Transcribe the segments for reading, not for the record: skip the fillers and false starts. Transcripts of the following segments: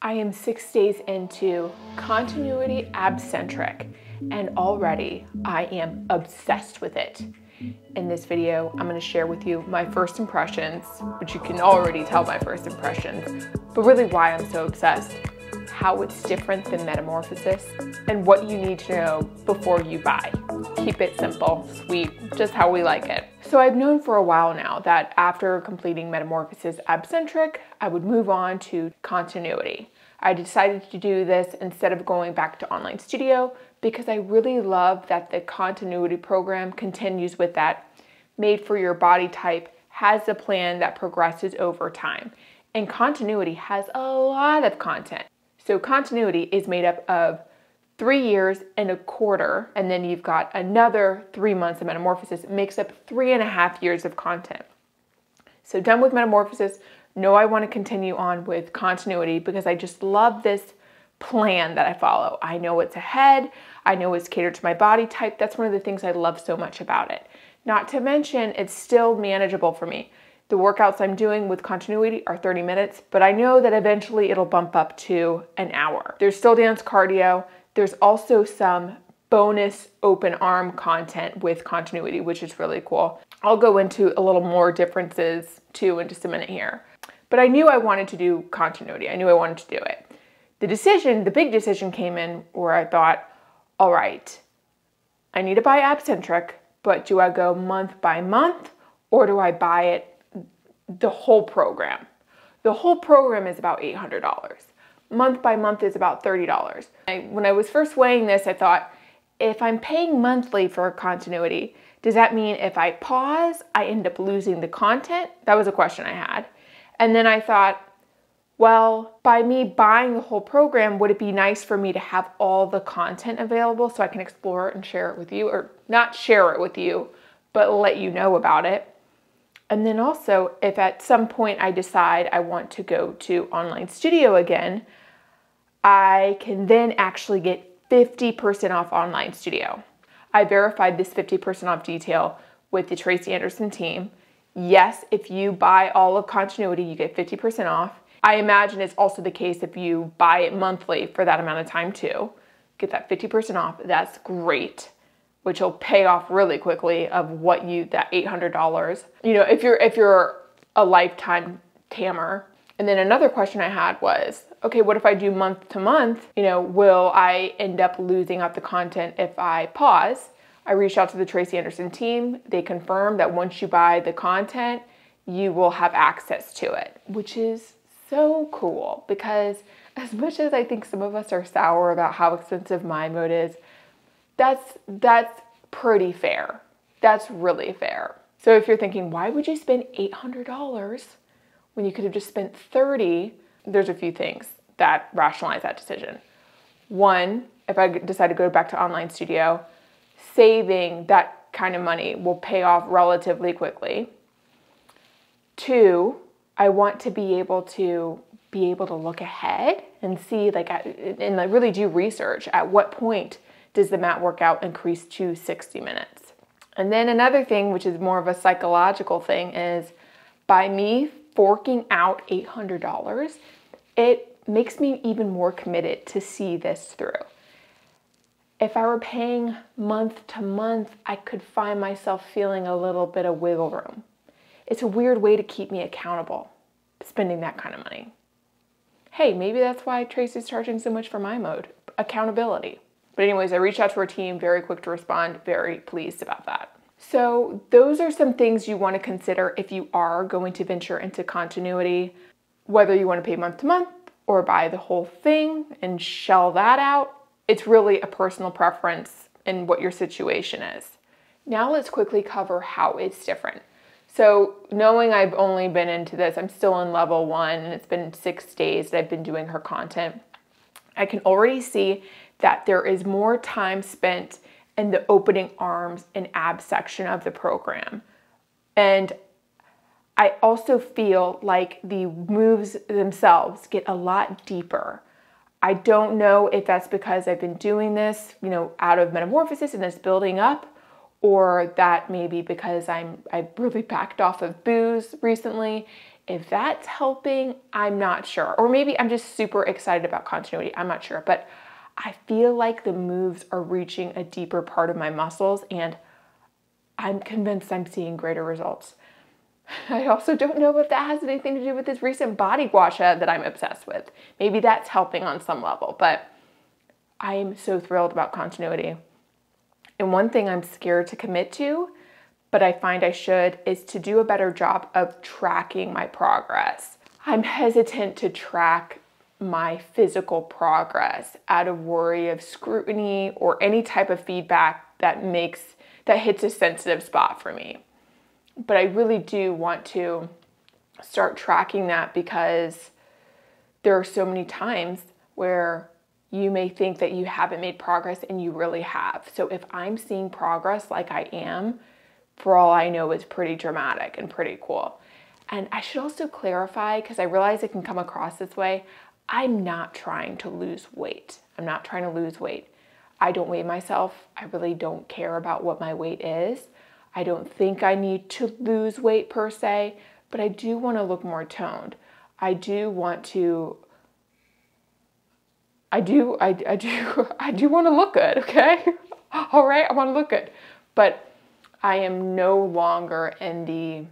I am 6 days into Continuity Abcentric, and already I am obsessed with it. In this video, I'm going to share with you my first impressions, which you can already tell my first impressions, but really why I'm so obsessed, how it's different than Metamorphosis, and what you need to know before you buy. Keep it simple, sweet, just how we like it. So I've known for a while now that after completing Metamorphosis Abcentric, I would move on to Continuity. I decided to do this instead of going back to online studio because I really love that the continuity program continues with that made for your body type, has a plan that progresses over time. And continuity has a lot of content. So continuity is made up of 3 years and a quarter, and then you've got another 3 months of Metamorphosis. It makes up 3.5 years of content. So done with Metamorphosis. No, I want to continue on with continuity because I just love this plan that I follow. I know it's ahead. I know it's catered to my body type. That's one of the things I love so much about it. Not to mention, it's still manageable for me. The workouts I'm doing with continuity are 30 minutes, but I know that eventually it'll bump up to an hour. There's still dance cardio. There's also some bonus open arm content with continuity, which is really cool. I'll go into a little more differences too in just a minute here. But I knew I wanted to do continuity. I knew I wanted to do it. The big decision came in where I thought, all right, I need to buy Abcentric, but do I go month by month or do I buy it the whole program? The whole program is about $800. Month by month is about $30. When I was first weighing this, I thought, if I'm paying monthly for continuity, does that mean if I pause, I end up losing the content? That was a question I had. And then I thought, well, by me buying the whole program, would it be nice for me to have all the content available so I can explore it and share it with you, or not share it with you, but let you know about it? And then also, if at some point I decide I want to go to online studio again, I can then actually get 50% off online studio. I verified this 50% off detail with the Tracy team. Yes, if you buy all of continuity, you get 50% off. I imagine it's also the case if you buy it monthly for that amount of time too. Get that 50% off, that's great, which will pay off really quickly of what that $800. You know, if you're a lifetime tamer. And then another question I had was, okay, what if I do month to month? You know, will I end up losing out the content if I pause? I reached out to the Tracy team. They confirmed that once you buy the content, you will have access to it, which is so cool because as much as I think some of us are sour about how expensive my mode is, that's pretty fair. That's really fair. So if you're thinking, why would you spend $800 when you could have just spent $30? There's a few things that rationalize that decision. One, if I decide to go back to online studio, saving that kind of money will pay off relatively quickly. Two, I want to be able to look ahead and see, and I really do research at what point does the mat workout increase to 60 minutes. And then another thing, which is more of a psychological thing, is by me forking out $800, it makes me even more committed to see this through. If I were paying month to month, I could find myself feeling a little bit of wiggle room. It's a weird way to keep me accountable, spending that kind of money. Hey, maybe that's why Tracy's charging so much for my mode, accountability. But anyways, I reached out to her team, very quick to respond, very pleased about that. So those are some things you want to consider if you are going to venture into continuity, whether you want to pay month to month or buy the whole thing and shell that out. It's really a personal preference in what your situation is. Now let's quickly cover how it's different. So knowing I've only been into this, I'm still in level 1 and it's been 6 days that I've been doing her content. I can already see that there is more time spent in the opening arms and abs section of the program. And I also feel like the moves themselves get a lot deeper. I don't know if that's because I've been doing this, out of Metamorphosis and it's building up, or that maybe because I've really backed off of booze recently If that's helping, I'm not sure. Or maybe I'm just super excited about continuity. I'm not sure. But I feel like the moves are reaching a deeper part of my muscles, and I'm convinced I'm seeing greater results. I also don't know if that has anything to do with this recent body wash that I'm obsessed with. Maybe that's helping on some level, but I'm so thrilled about continuity. And one thing I'm scared to commit to, but I find I should, is to do a better job of tracking my progress. I'm hesitant to track my physical progress out of worry of scrutiny or any type of feedback that hits a sensitive spot for me. But I really do want to start tracking that, because there are so many times where you may think that you haven't made progress and you really have. So if I'm seeing progress like I am, for all I know, it's pretty dramatic and pretty cool. And I should also clarify, because I realize it can come across this way, I'm not trying to lose weight. I'm not trying to lose weight. I don't weigh myself. I really don't care about what my weight is. I don't think I need to lose weight per se, but I do want to look more toned. I do want to want to look good, okay? All right, I want to look good. But I am no longer in the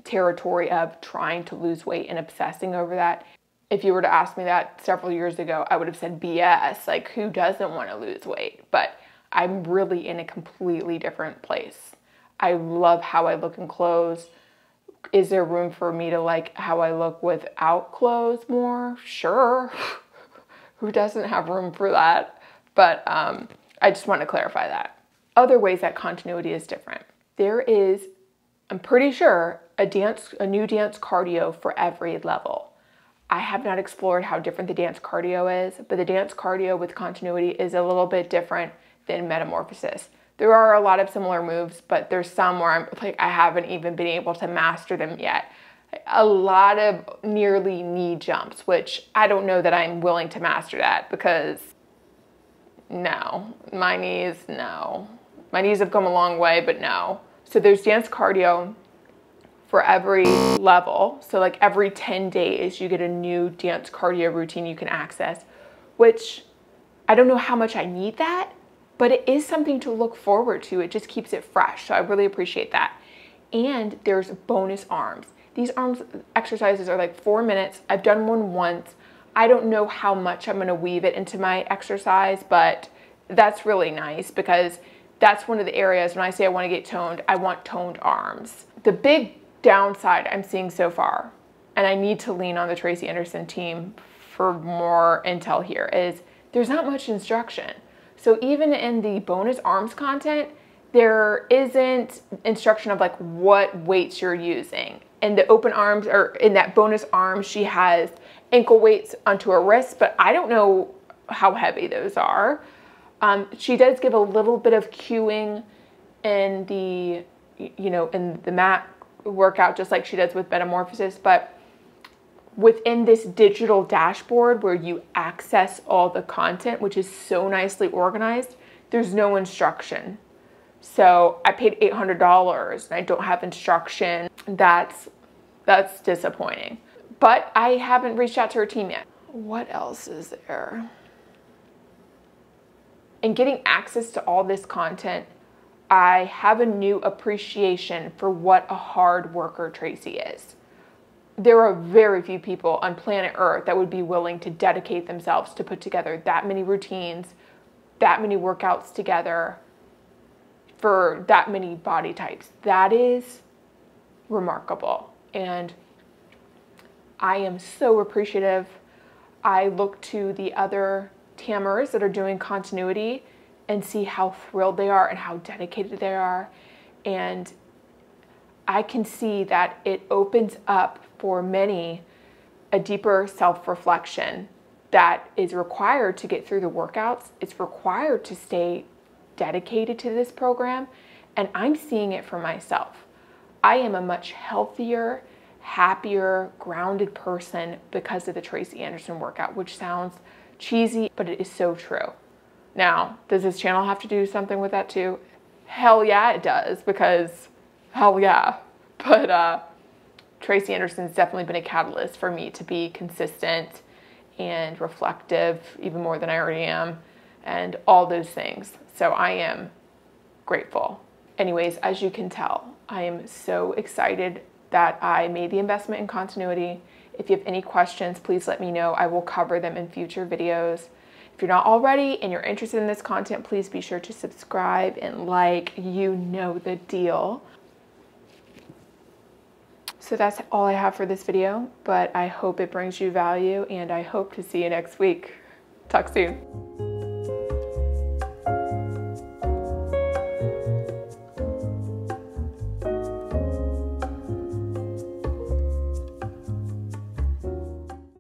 territory of trying to lose weight and obsessing over that. If you were to ask me that several years ago, I would have said BS, like who doesn't want to lose weight? But I'm really in a completely different place. I love how I look in clothes. Is there room for me to like how I look without clothes more? Sure. Who doesn't have room for that? But I just want to clarify that. Other ways that continuity is different. There is, I'm pretty sure, a new dance cardio for every level. I have not explored how different the dance cardio is, but the dance cardio with continuity is a little bit different than Metamorphosis. There are a lot of similar moves, but there's some where I haven't even been able to master them yet. A lot of nearly knee jumps, which I don't know that I'm willing to master that, because no, my knees have come a long way, but no. So there's dance cardio for every level. So like every 10 days, you get a new dance cardio routine you can access, which I don't know how much I need that, but it is something to look forward to. It just keeps it fresh. So I really appreciate that. And there's bonus arms. These arms exercises are like 4 minutes. I've done one once. I don't know how much I'm gonna weave it into my exercise, but that's really nice, because that's one of the areas when I say I wanna get toned, I want toned arms. The big downside I'm seeing so far, and I need to lean on the Tracy Anderson team for more intel here, is there's not much instruction. So even in the bonus arms content, there isn't instruction of like what weights you're using. In the open arms, or in that bonus arm, she has ankle weights onto her wrist, but I don't know how heavy those are. She does give a little bit of cueing in the, in the mat workout, just like she does with Metamorphosis, but within this digital dashboard where you access all the content, which is so nicely organized, there's no instruction. So I paid $800 and I don't have instruction. That's disappointing. But I haven't reached out to her team yet. What else is there? And getting access to all this content, I have a new appreciation for what a hard worker Tracy is. There are very few people on planet Earth that would be willing to dedicate themselves to put together that many routines, that many workouts together for that many body types. That is remarkable. And I am so appreciative. I look to the other Tammers that are doing continuity and see how thrilled they are and how dedicated they are. And I can see that it opens up for many a deeper self-reflection that is required to get through the workouts. It's required to stay dedicated to this program, and I'm seeing it for myself. I am a much healthier, happier, grounded person because of the Tracy Anderson workout, which sounds cheesy, but it is so true. Now, does this channel have to do something with that too? Hell yeah, it does, because hell yeah. But Tracy Anderson's definitely been a catalyst for me to be consistent and reflective, even more than I already am, and all those things. So I am grateful. Anyways, as you can tell, I am so excited that I made the investment in continuity. If you have any questions, please let me know. I will cover them in future videos. If you're not already and you're interested in this content, please be sure to subscribe and like. You know the deal. So that's all I have for this video, but I hope it brings you value, and I hope to see you next week. Talk soon.